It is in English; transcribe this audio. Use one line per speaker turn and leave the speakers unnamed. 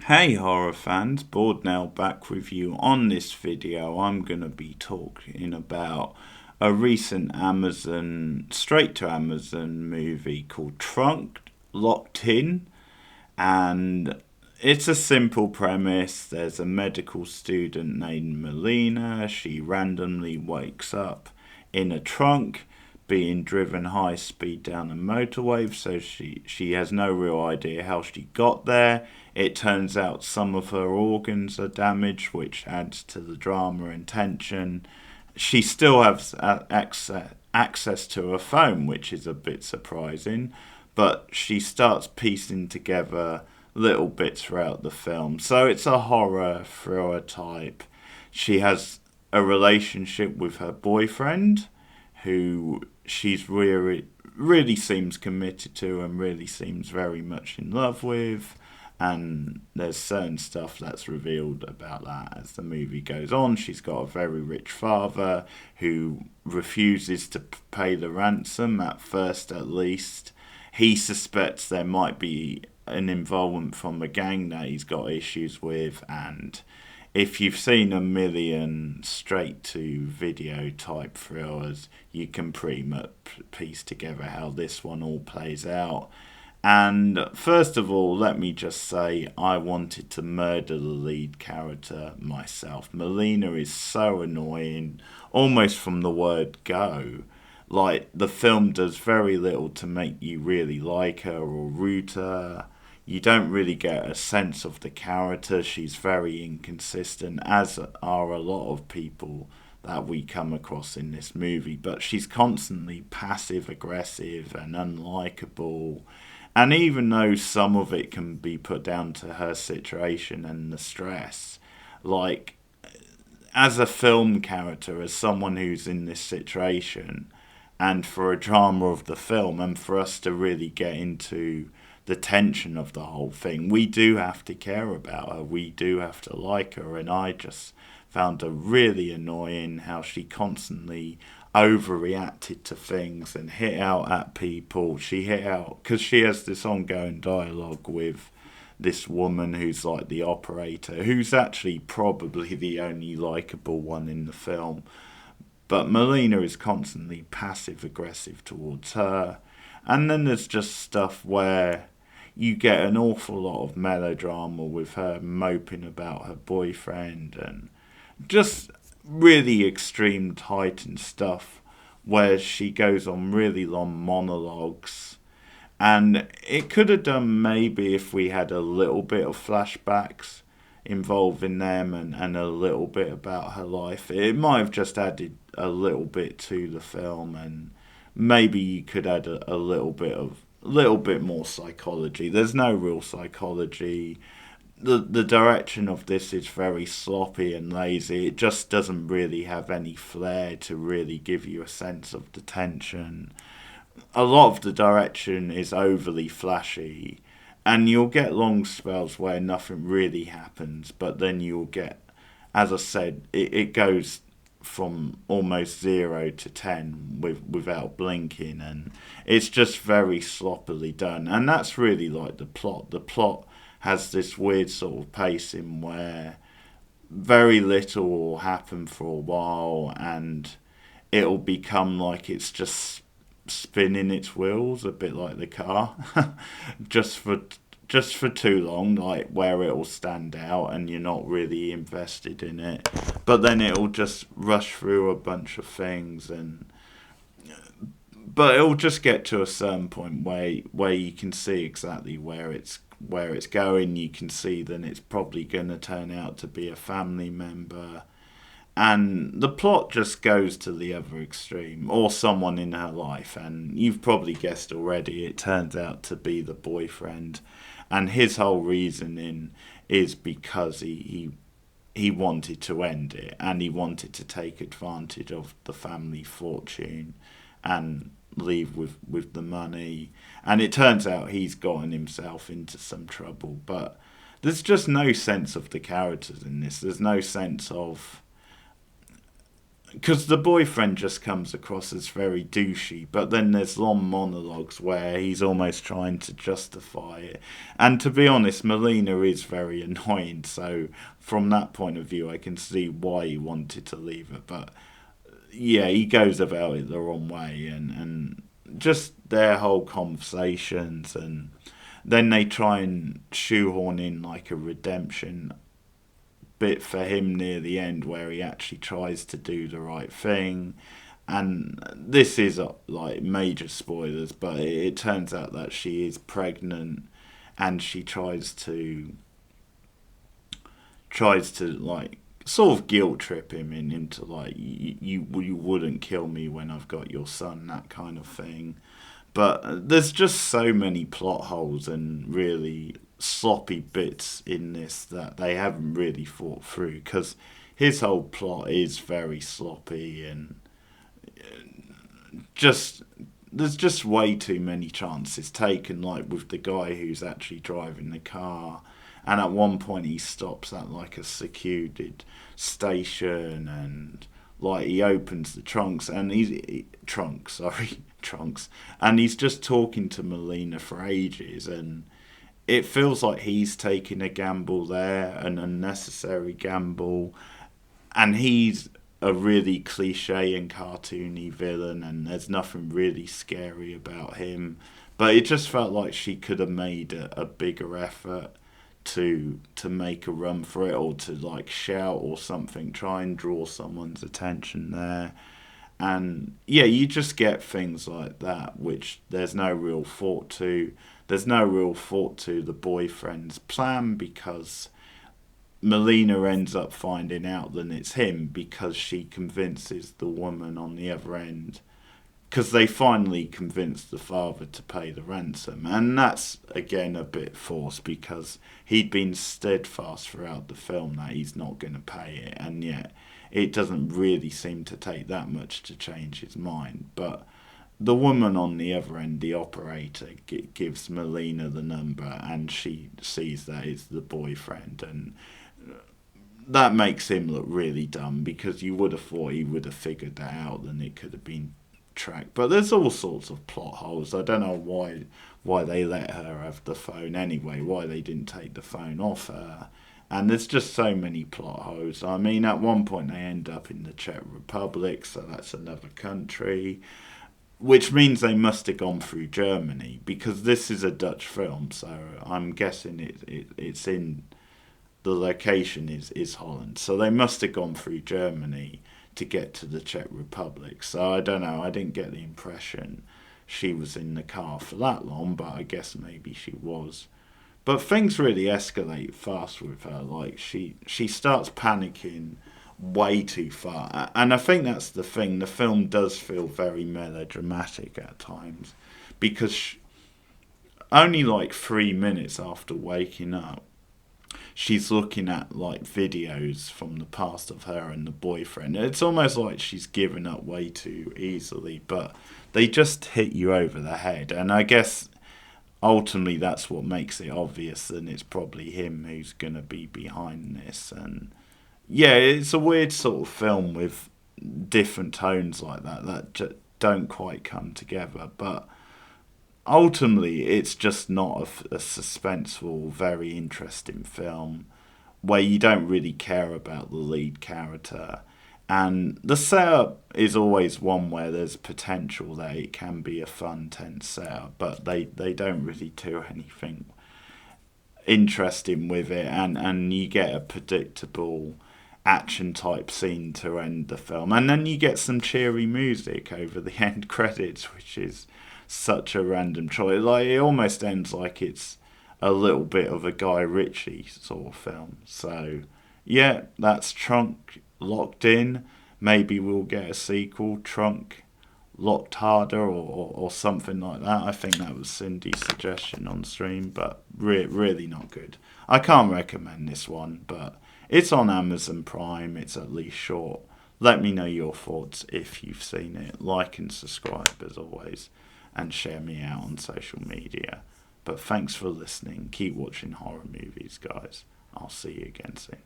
Hey horror fans, Bored now back with you. On this video I'm going to be talking about a recent straight to Amazon movie called Trunk Locked In, and it's a simple premise. There's a medical student named Melina. She randomly wakes up in a trunk being driven high speed down a motorway, so she has no real idea how she got there. It turns out some of her organs are damaged, which adds to the drama and tension. She still has access to her phone, which is a bit surprising, but she starts piecing together little bits throughout the film. So it's a horror thriller type. She has a relationship with her boyfriend, who she's really seems committed to and really seems very much in love with. And there's certain stuff that's revealed about that as the movie goes on. She's got a very rich father who refuses to pay the ransom, at first at least. He suspects there might be an involvement from a gang that he's got issues with, and if you've seen a million straight to video type thrillers, you can pretty much piece together how this one all plays out. And first of all, let me just say I wanted to murder the lead character myself. Melina is so annoying, almost from the word go. Like, the film does very little to make you really like her or root her. You don't really get a sense of the character. She's very inconsistent, as are a lot of people that we come across in this movie. But she's constantly passive aggressive and unlikable. And even though some of it can be put down to her situation and the stress, like, as a film character, as someone who's in this situation, and for a drama of the film, and for us to really get into the tension of the whole thing, we do have to care about her. We do have to like her. And I just found her really annoying how she constantly overreacted to things and hit out at people. She hit out because she has this ongoing dialogue with this woman who's like the operator, who's actually probably the only likable one in the film. But Melina is constantly passive aggressive towards her. And then there's just stuff where you get an awful lot of melodrama with her moping about her boyfriend and just really extreme heightened stuff where she goes on really long monologues. And it could have done maybe if we had a little bit of flashbacks involving them, and a little bit about her life. It might have just added a little bit to the film, and maybe you could add a little bit more psychology. There's no real psychology. The direction of this is very sloppy and lazy. It just doesn't really have any flair to really give you a sense of the tension. A lot of the direction is overly flashy, and you'll get long spells where nothing really happens, but then you'll get, as I said, it goes from almost 0 to 10 without blinking, and it's just very sloppily done. And that's really like the plot. The plot has this weird sort of pacing where very little will happen for a while, and it'll become like it's just spinning its wheels a bit like the car just for too long, like where it'll stand out and you're not really invested in it, but then it'll just rush through a bunch of things, and but it'll just get to a certain point where you can see exactly where it's going. You can see that it's probably going to turn out to be a family member, and the plot just goes to the other extreme, or someone in her life, and you've probably guessed already, it turns out to be the boyfriend, and his whole reasoning is because he wanted to end it, and he wanted to take advantage of the family fortune and leave with the money, and it turns out he's gotten himself into some trouble. But there's just no sense of the characters in this. There's no sense of because the boyfriend just comes across as very douchey, but then there's long monologues where he's almost trying to justify it. And to be honest, Melina is very annoying, so from that point of view, I can see why he wanted to leave her. But yeah, he goes about it the wrong way, and just their whole conversations, and then they try and shoehorn in like a redemption bit for him near the end where he actually tries to do the right thing. And this is like major spoilers, but it turns out that she is pregnant, and she tries to like sort of guilt trip him into like you wouldn't kill me when I've got your son, that kind of thing. But there's just so many plot holes and really sloppy bits in this that they haven't really thought through, because his whole plot is very sloppy, and just there's just way too many chances taken, like with the guy who's actually driving the car, and at one point he stops at like a secluded station, and like he opens the trunks, and trunks, and he's just talking to Melina for ages, and it feels like he's taking a gamble there, an unnecessary gamble, and he's a really cliche and cartoony villain, and there's nothing really scary about him. But it just felt like she could have made a bigger effort to make a run for it, or to like shout or something, try and draw someone's attention there. And yeah, you just get things like that, which there's no real thought to. There's no real thought to the boyfriend's plan, because Melina ends up finding out that it's him because she convinces the woman on the other end. Because they finally convince the father to pay the ransom. And that's, again, a bit forced, because he'd been steadfast throughout the film that he's not going to pay it. And yet, it doesn't really seem to take that much to change his mind. But the woman on the other end, the operator, gives Melina the number, and she sees that it's the boyfriend. And that makes him look really dumb, because you would have thought he would have figured that out, and it could have been tracked. But there's all sorts of plot holes. I don't know why they let her have the phone anyway, why they didn't take the phone off her. And there's just so many plot holes. I mean, at one point they end up in the Czech Republic, so that's another country, which means they must have gone through Germany, because this is a Dutch film, so I'm guessing it's in the location is Holland. So they must have gone through Germany to get to the Czech Republic. So I don't know, I didn't get the impression she was in the car for that long, but I guess maybe she was. But things really escalate fast with her. Like she starts panicking way too far, and I think that's the thing. The film does feel very melodramatic at times, because only like 3 minutes after waking up, she's looking at like videos from the past of her and the boyfriend. It's almost like she's given up way too easily, but they just hit you over the head. And I guess ultimately that's what makes it obvious, and it's probably him who's going to be behind this. And yeah, it's a weird sort of film with different tones like that just don't quite come together. But ultimately, it's just not a suspenseful, very interesting film where you don't really care about the lead character. And the setup is always one where there's potential that it can be a fun, tense setup, but they don't really do anything interesting with it, and you get a predictable action type scene to end the film, and then you get some cheery music over the end credits, which is such a random choice. Like, it almost ends like it's a little bit of a Guy Ritchie sort of film. So yeah, that's Trunk Locked In. Maybe we'll get a sequel, Trunk Locked Harder, or something like that. I think that was Cindy's suggestion on stream, but really not good. I can't recommend this one, but it's on Amazon Prime. It's at least short. Let me know your thoughts if you've seen it. Like and subscribe as always, and share me out on social media. But thanks for listening. Keep watching horror movies, guys. I'll see you again soon.